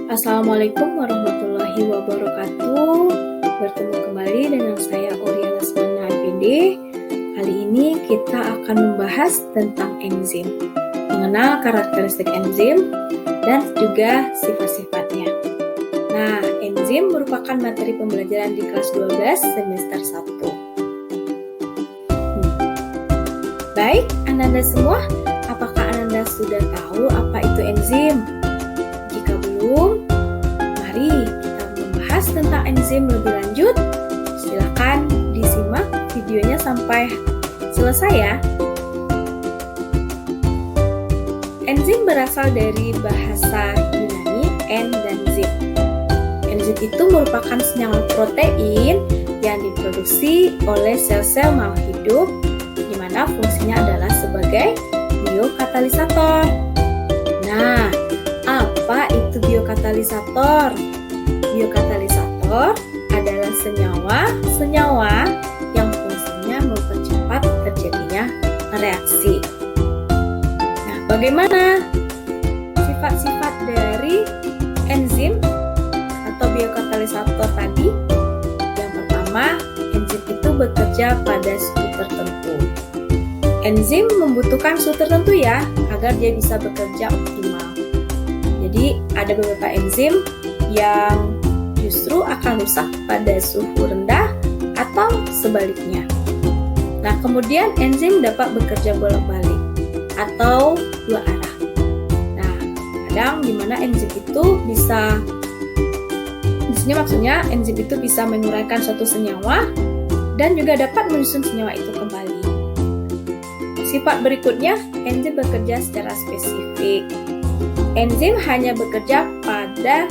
Assalamualaikum warahmatullahi wabarakatuh. Bertemu kembali dengan saya Auria Lesmana APD. Kali ini kita akan membahas tentang enzim, mengenal karakteristik enzim dan juga sifat-sifatnya. Nah, enzim merupakan materi pembelajaran di kelas 12 semester 1. Baik, Ananda semua, apakah Ananda sudah tahu apa itu enzim? Jika belum, mari kita membahas tentang enzim lebih lanjut. Silakan disimak videonya sampai selesai ya. Enzim berasal dari bahasa Yunani en dan zim. Enzim itu merupakan senyawa protein yang diproduksi oleh sel-sel makhluk hidup, di mana fungsinya adalah sebagai biokatalisator. Nah, apa itu biokatalisator? Biokatalisator adalah senyawa yang fungsinya mempercepat terjadinya reaksi. Nah, bagaimana sifat-sifat dari enzim atau biokatalisator tadi? Yang pertama, enzim itu bekerja pada suhu tertentu. Enzim membutuhkan suhu tertentu ya, agar dia bisa bekerja optimal. Jadi ada beberapa enzim yang justru akan rusak pada suhu rendah atau sebaliknya. Nah, kemudian enzim dapat bekerja bolak-balik atau dua arah. Nah, kadang di mana enzim itu bisa, di sini maksudnya enzim itu bisa menguraikan suatu senyawa dan juga dapat menyusun senyawa itu kembali. Sifat berikutnya, enzim bekerja secara spesifik. Enzim hanya bekerja pada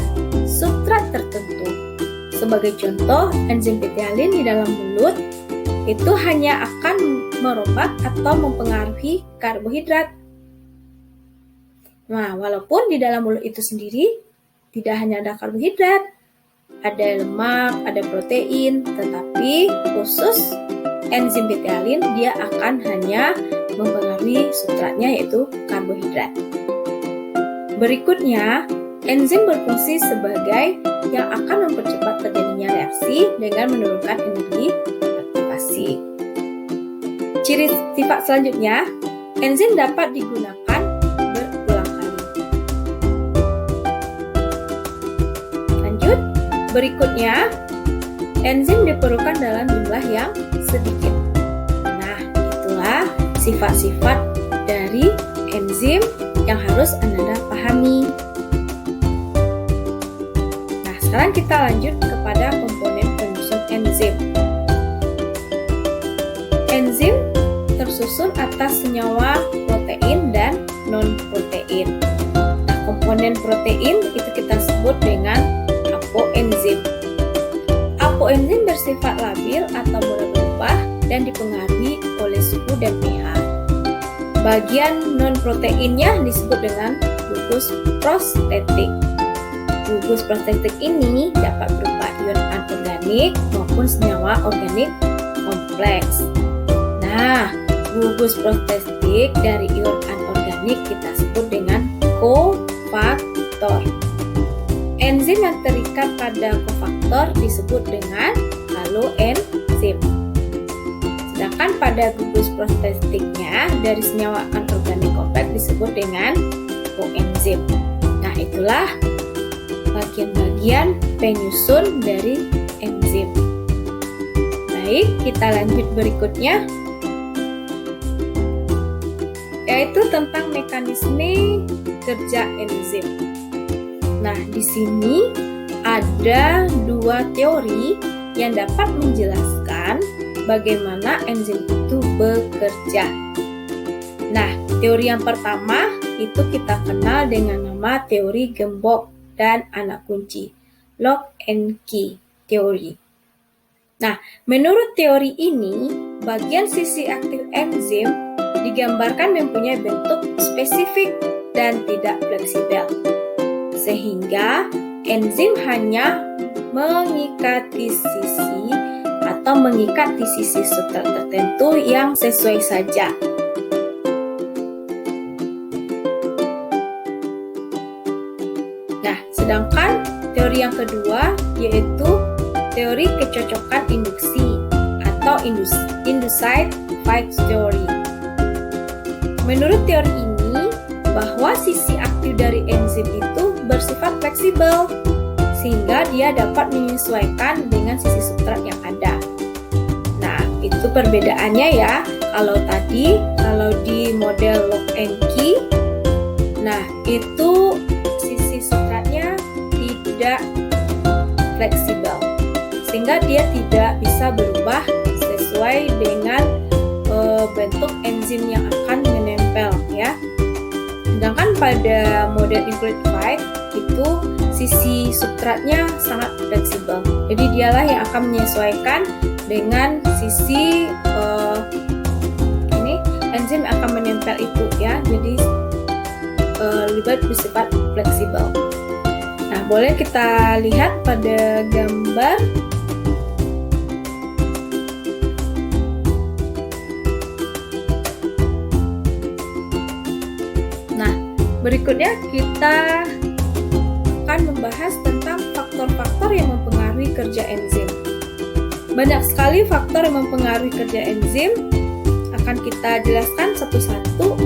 substrat tertentu. Sebagai contoh, enzim betialin di dalam mulut itu hanya akan merobak atau mempengaruhi karbohidrat. Nah, walaupun di dalam mulut itu sendiri tidak hanya ada karbohidrat, ada lemak, ada protein, tetapi khusus enzim betialin dia akan hanya mempengaruhi substratnya yaitu karbohidrat. Berikutnya, enzim berfungsi sebagai yang akan mempercepat terjadinya reaksi dengan menurunkan energi aktivasi. Ciri sifat selanjutnya, enzim dapat digunakan berulang kali. Lanjut, berikutnya, enzim diperlukan dalam jumlah yang sedikit. Nah, itulah sifat-sifat dari enzim yang harus Anda pahami. Nah, sekarang kita lanjut kepada komponen penyusun enzim. Enzim tersusun atas senyawa protein dan non-protein. Nah, komponen protein itu kita sebut dengan apoenzim. Apoenzim bersifat labil atau boleh berubah dan dipengaruhi oleh suhu dan pH. Bagian non-proteinnya disebut dengan gugus prostetik. Gugus prostetik ini dapat berupa ion anorganik maupun senyawa organik kompleks. Nah, gugus prostetik dari ion anorganik kita sebut dengan kofaktor. Enzim yang terikat pada kofaktor disebut dengan haloenzim. Sedangkan pada gugus prostetiknya dari senyawa anorganik kompleks disebut dengan koenzim. Nah, itulah bagian-bagian penyusun dari enzim. Baik, kita lanjut berikutnya, yaitu tentang mekanisme kerja enzim. Nah, di sini ada dua teori yang dapat menjelaskan bagaimana enzim itu bekerja. Nah, teori yang pertama itu kita kenal dengan nama teori gembok dan anak kunci, lock and key teori. Nah, menurut teori ini, bagian sisi aktif enzim digambarkan mempunyai bentuk spesifik dan tidak fleksibel, sehingga enzim hanya mengikat di sisi substrat tertentu yang sesuai saja. Nah, sedangkan teori yang kedua yaitu teori kecocokan induksi atau induced Fick theory. Menurut teori ini, bahwa sisi aktif dari enzim itu bersifat fleksibel sehingga dia dapat menyesuaikan dengan sisi substrat yang ada. Nah, itu perbedaannya ya. Kalau di model lock and key, nah itu sisi substratnya tidak fleksibel sehingga dia tidak bisa berubah sesuai dengan bentuk enzim yang akan menempel ya. Sedangkan pada model include Fick itu sisi substratnya sangat fleksibel. Jadi dialah yang akan menyesuaikan dengan sisi enzim yang akan menempel itu ya. Jadi lebih bersifat fleksibel. Nah, boleh kita lihat pada gambar. Nah, berikutnya kita akan membahas tentang faktor-faktor yang mempengaruhi kerja enzim. Banyak sekali faktor yang mempengaruhi kerja enzim. Akan kita jelaskan satu-satu.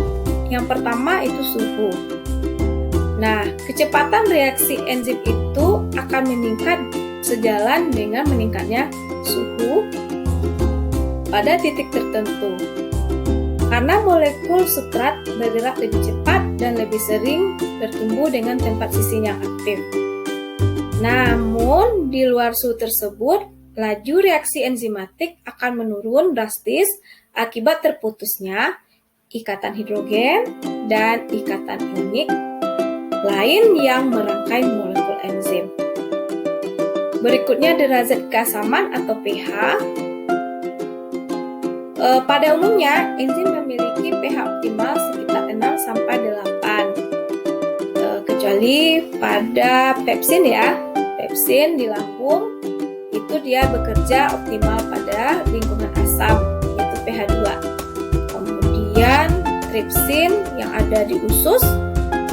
Yang pertama itu suhu. Nah, kecepatan reaksi enzim itu akan meningkat sejalan dengan meningkatnya suhu pada titik tertentu. Karena molekul substrat bergerak lebih cepat dan lebih sering bertumbuh dengan tempat sisi yang aktif. Namun, di luar suhu tersebut, laju reaksi enzimatik akan menurun drastis akibat terputusnya ikatan hidrogen dan ikatan ionik lain yang merangkai molekul enzim. Berikutnya derajat keasaman atau pH. Pada umumnya, enzim memiliki pH optimal sekitar 6 sampai 8. Kecuali pada pepsin ya. Pepsin di lambung itu dia bekerja optimal pada lingkungan asam, yaitu pH 2. Kemudian tripsin yang ada di usus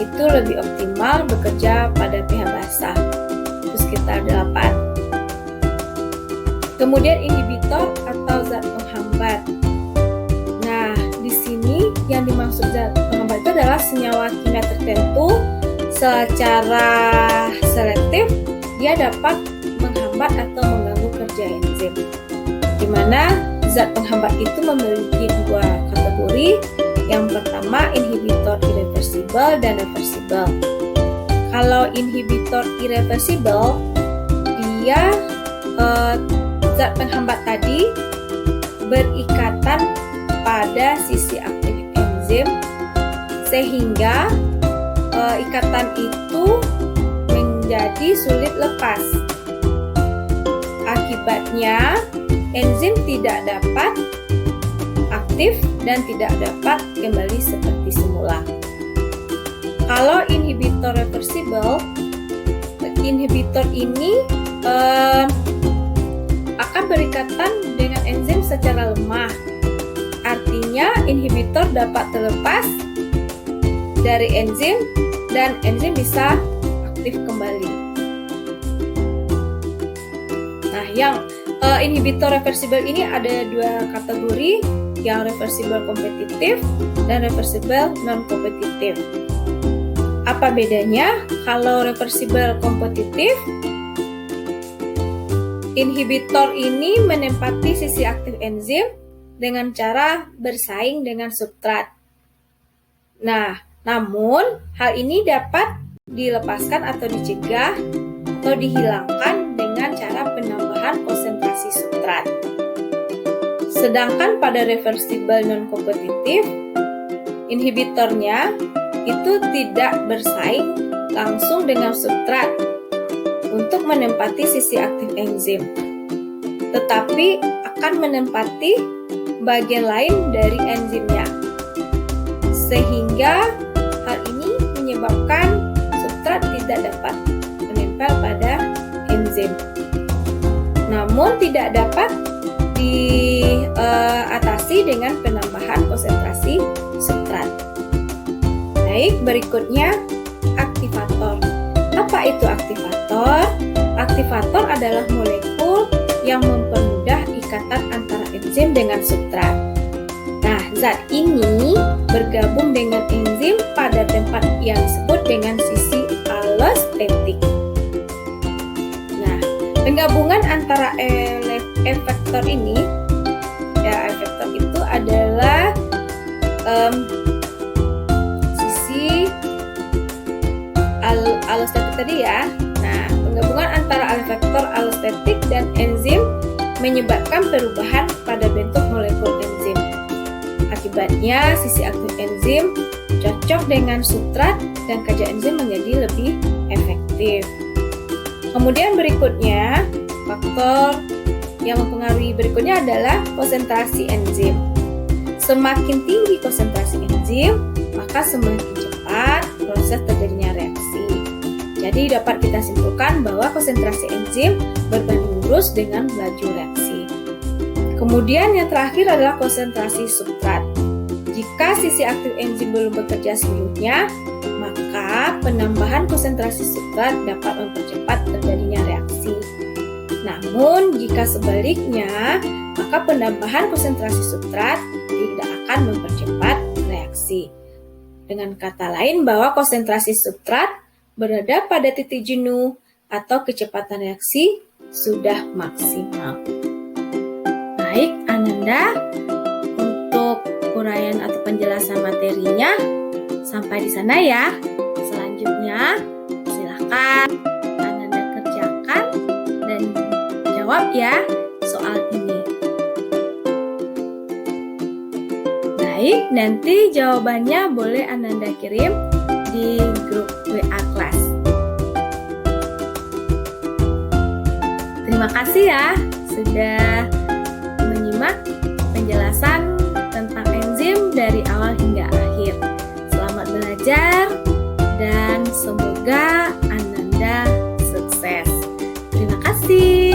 itu lebih optimal bekerja pada pH basah, itu sekitar 8. Kemudian inhibitor atau zat penghambat. Nah, di sini yang dimaksud zat penghambat itu adalah senyawa kimia tertentu secara selektif dia dapat menghambat atau mengganggu kerja enzim. Di mana zat penghambat itu memiliki dua kategori. Yang pertama inhibitor irreversible dan reversible. Kalau inhibitor irreversible, dia zat penghambat tadi berikatan pada sisi aktif enzim sehingga ikatan itu menjadi sulit lepas. Akibatnya enzim tidak dapat aktif dan tidak dapat kembali seperti semula. Kalau inhibitor reversible, inhibitor ini akan berikatan dengan enzim secara lemah. Artinya inhibitor dapat terlepas dari enzim dan enzim bisa aktif kembali. Nah, yang inhibitor reversible ini ada dua kategori, yang reversible kompetitif dan reversible non-kompetitif. Apa bedanya? Kalau reversible kompetitif, inhibitor ini menempati sisi aktif enzim dengan cara bersaing dengan substrat. Nah, namun hal ini dapat dilepaskan atau dicegah atau dihilangkan dengan cara penambahan konsentrasi substrat. Sedangkan pada reversible non-kompetitif, inhibitornya itu tidak bersaing langsung dengan substrat untuk menempati sisi aktif enzim, tetapi akan menempati bagian lain dari enzimnya. Sehingga hal ini menyebabkan substrat tidak dapat menempel pada enzim. Namun tidak dapat diatasi dengan penambahan konsentrasi substrat. Baik, berikutnya aktivator. Apa itu aktivator? Aktivator adalah molekul yang mempermudah ikatan antara enzim dengan substrat. Nah, zat ini bergabung dengan enzim pada tempat yang disebut dengan sisi alostetik. Nah, penggabungan antara efektor ini, ya efektor itu adalah sisi alostetik tadi ya. Nah, penggabungan antara efektor alostetik dan enzim menyebabkan perubahan pada bentuk molekul enzim. Akibatnya, sisi aktif enzim cocok dengan substrat dan kerja enzim menjadi lebih efektif. Kemudian berikutnya, faktor yang mempengaruhi berikutnya adalah konsentrasi enzim. Semakin tinggi konsentrasi enzim, maka semakin cepat proses terjadinya reaksi. Jadi dapat kita simpulkan bahwa konsentrasi enzim berbanding lurus dengan laju reaksi. Kemudian yang terakhir adalah konsentrasi substrat. Jika sisi aktif enzim belum bekerja seluruhnya, maka penambahan konsentrasi substrat dapat mempercepat terjadinya reaksi. Namun, jika sebaliknya, maka penambahan konsentrasi substrat tidak akan mempercepat reaksi. Dengan kata lain, bahwa konsentrasi substrat berada pada titik jenuh atau kecepatan reaksi sudah maksimal. Baik, Ananda, untuk uraian atau penjelasan materinya sampai di sana ya. Selanjutnya, silakan Ananda kerjakan dan jawab ya soal ini. Baik, nanti jawabannya boleh Ananda kirim di grup WA kelas. Terima kasih ya sudah menyimak penjelasan tentang enzim dari awal hingga akhir. Selamat belajar dan semoga Ananda sukses. Terima kasih.